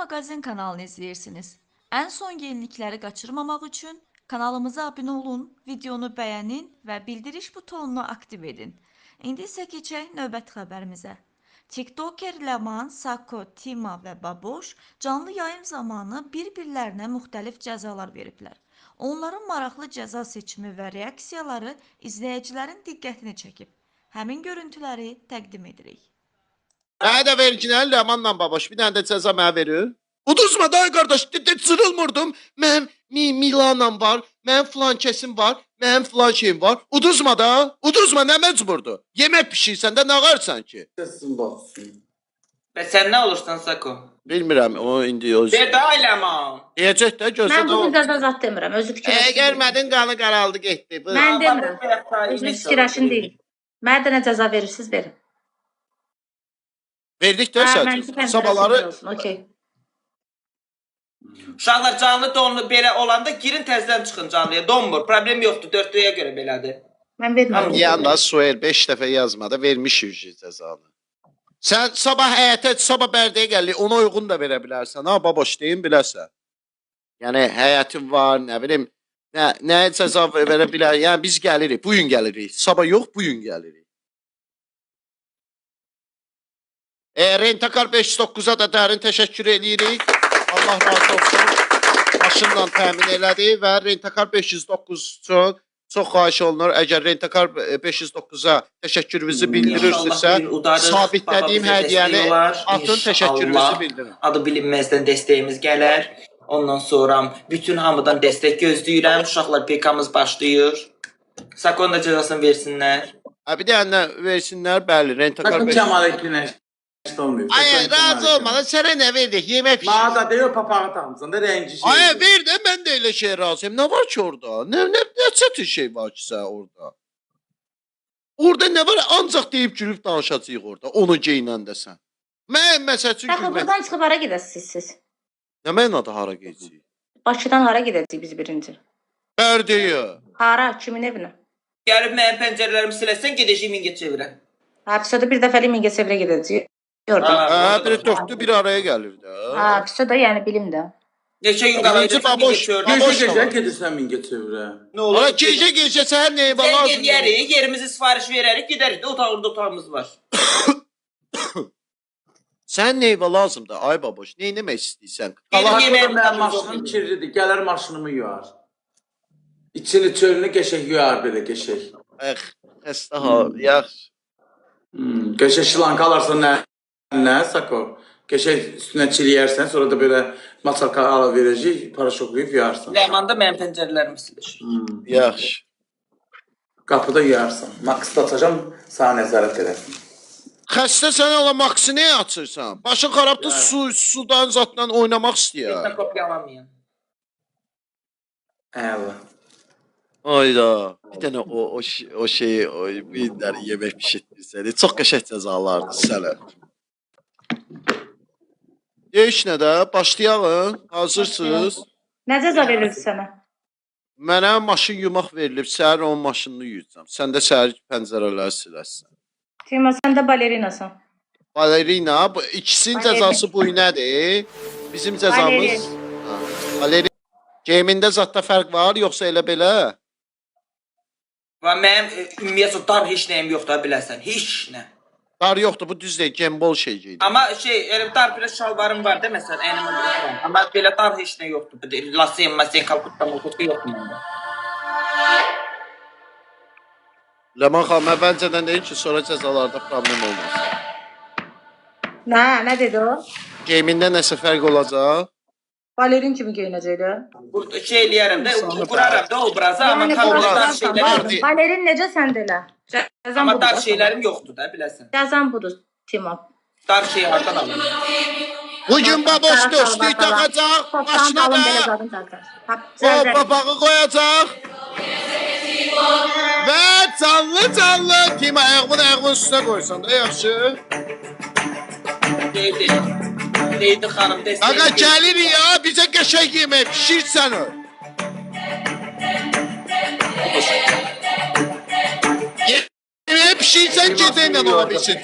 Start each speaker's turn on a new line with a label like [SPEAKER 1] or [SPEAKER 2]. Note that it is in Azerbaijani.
[SPEAKER 1] Magazin kanalını izləyirsiniz. Ən son yenilikləri qaçırmamaq üçün kanalımıza abunə olun, videonu bəyənin və bildiriş butonunu aktiv edin. İndi isə keçək növbəti xəbərimizə. TikToker Ləman, Sako, Tima və Baboş canlı yayım zamanı bir-birlərinə müxtəlif cəzalar veriblər. Onların maraqlı cəza seçimi və reaksiyaları izləyicilərin diqqətini çəkib. Həmin görüntüləri təqdim edirik.
[SPEAKER 2] Mənə də verginəli Ləmanla Baboş bir dənə də cəza mənə verir. Uduzma da qardaş, cırılmırdım. Mənim Milanam var, mənim filan kesim var, mənim filan şeyim var. Uduzma da, uduzma nə məcburdur? Yemək pişirsən də nə qarsan ki?
[SPEAKER 3] Səsin batsın.
[SPEAKER 4] Və sən nə olursan Sako?
[SPEAKER 2] Bilmirəm, o indi o.
[SPEAKER 4] Bir də ailəman.
[SPEAKER 2] Deyəcək də gözlə.
[SPEAKER 5] Mən bugün də zat demirəm, özü fikirləşin.
[SPEAKER 2] Görmədin qanı qaraldı getdi.
[SPEAKER 5] Mən demirəm, özü fikirləşin deyil. Mənə də nə cəza verirsiniz, verin.
[SPEAKER 2] Verdik də səhət. Sabahları.
[SPEAKER 5] Okey.
[SPEAKER 4] Uşaqlar canlı donlu belə olanda girin təzədən çıxın canlıya. Donmur, problem yoxdur, dörtlüyə görə belədir.
[SPEAKER 5] Mən vermirəm.
[SPEAKER 2] Yanda Suel 5 dəfə yazmadı, vermiş cəzanı. Sən sabah həyətə, sabah Bərdəyə gəlir, ona uyğun da verə bilərsən. Ha, Baboş deyin, bilərsən. Yəni, həyətin var, nə bilim, nə cəza verə bilər. Yəni, biz gəlirik, bugün gəlirik. Sabah yox, bugün gəlirik. Rentakar 509-a da dərin təşəkkür edirik. Allah razı olsun. Maşınla təmin elədi və Rentakar 509 üçün çox xahiş olunur. Əgər Rentakar 509-a təşəkkürünüzü bildirirsinizsə, sabitlədiyim hədiyyəni atın, təşəkkürünüzü bildirin.
[SPEAKER 4] Adı bilinməzdən dəstəyimiz gələr. Ondan sonra bütün hamıdan dəstək gözləyirəm. Uşaqlar PK-mız başlayır. Sakon da cəzasını versinlər.
[SPEAKER 2] Bir dənə versinlər, bəli. Rentakar 509.
[SPEAKER 3] Kəmal
[SPEAKER 2] Ay, razı olmadan sənə nə verdik? Yemək pişir.
[SPEAKER 3] Bana da deyir papağı tamsın da rengi şey.
[SPEAKER 2] Ay, ver də, mən də elə şey razıyım. Nə var ki orada? Nə çətin şey var ki sən orada? Orada nə var? Ancaq deyib gülüb danışacaq orada. Onu geyinəndə sən. Mən məsəl üçün
[SPEAKER 5] Baxın, buradan çıxıb hara gedəsiniz siz?
[SPEAKER 2] Nə mənada hara gedəcəyik?
[SPEAKER 5] Bakıdan hara gedəcəyik biz birinci?
[SPEAKER 2] Bərdəyə.
[SPEAKER 5] Hara, kimin evinə?
[SPEAKER 4] Gəlib mənim pəncərələrimi siləsən, gedəcəyim Mingəçevirə.
[SPEAKER 5] Hapsədə bir dəfəli Mingəçevirə gedəcəyik.
[SPEAKER 2] Biri dörtlü, biri araya gəlir də.
[SPEAKER 5] Hapsədə yəni bilim də.
[SPEAKER 4] Neçə gün qalacaq
[SPEAKER 3] Gecə gecə gedirsən Mingəçevirə.
[SPEAKER 4] Nə olur?
[SPEAKER 2] Ola gecə səhər nəyə
[SPEAKER 4] Sən
[SPEAKER 2] lazım?
[SPEAKER 4] gedərik, yerimizi sifariş verərik, gedərik də otağımız var.
[SPEAKER 2] Sən nəyə lazımdır? Ay baboş, nə etmək istəyirsən?
[SPEAKER 3] Mənim maşınım kirlidir, gələr maşınımı yuyar. İçini çölünü qəşək yuyar belə qəşək.
[SPEAKER 2] Xəstə hal, yaxşı.
[SPEAKER 3] Qəşək şilanka alarsan nə Sako? Qəşək üstünə çiliyərsən, sonra da belə maçalka ala verəcək, paraşoklayıb yuyarsan.
[SPEAKER 4] Ləmanda mənim pəncərələrimi silir.
[SPEAKER 2] Yaxşı.
[SPEAKER 3] Qapıda yuyarsan. Maksda açacam, sana nəzarət edərsən.
[SPEAKER 2] Xəstə sənə ola Maxı nəyə açırsan? Başın xarabdır, sudan zatla oynamaq istəyir.
[SPEAKER 4] Sən kopyalamayın.
[SPEAKER 3] Əla.
[SPEAKER 2] Ayda, bir dənə o şeyi, bir dənə yemək pişirtdir səni. Çox qəşəng cəzalardır sənə. Deyiş nə də, başlayalım, hazırsınız?
[SPEAKER 5] Nə cəza verildi sənə?
[SPEAKER 2] Mənə maşın yumaq verilib, səhər onun maşınını yuyacam. Sən də səhər pəncərələri silərsən.
[SPEAKER 5] Tima, sən də balerinasan.
[SPEAKER 2] Balerina, ikisinin cəzası bu nədir? Bizim cəzamız... Balerina. Geyimində zatda fərq var, yoxsa elə belə?
[SPEAKER 4] Və mənim ümumiyyətlə dar heç nəyim yoxdur, biləsən, heç nə.
[SPEAKER 2] Dar yoxdur, bu düz deyil, gembol şey geydir.
[SPEAKER 4] Amma elə dar bir şalvarım var da, məsələn, əynimə qoyuram. Amma belə dar heç nə yoxdur. Lasen, kalkutta, yoxdur məndə.
[SPEAKER 2] Ləman xanım, əvvəlcədən deyil ki, sonra cəzalarda problem olmaz.
[SPEAKER 5] Nə dedi o?
[SPEAKER 2] Geyimində nəsə fərq olacaq?
[SPEAKER 5] Balerin kimi geyinəcəklər.
[SPEAKER 4] Burada eləyərəm də, quraram da obrazı, amma dar şeylərim yoxdur.
[SPEAKER 5] Balerin necə sən də elə?
[SPEAKER 4] Amma dar şeylərim yoxdur da, biləsən.
[SPEAKER 5] Cəzan budur, Tima.
[SPEAKER 4] Dar şeyi hardan alın?
[SPEAKER 2] Bugün baboş dostluq taxacaq, başına da o papağı qoyacaq və canlı Tima ayağımın üstünə qoysan da, yaxşı.
[SPEAKER 4] Deydi xanım, dəstək.
[SPEAKER 2] Ağa gəlir ya, bizə qəşəng yemək pişirsən o. Yemək pişirsən gedəylə ola bilsin.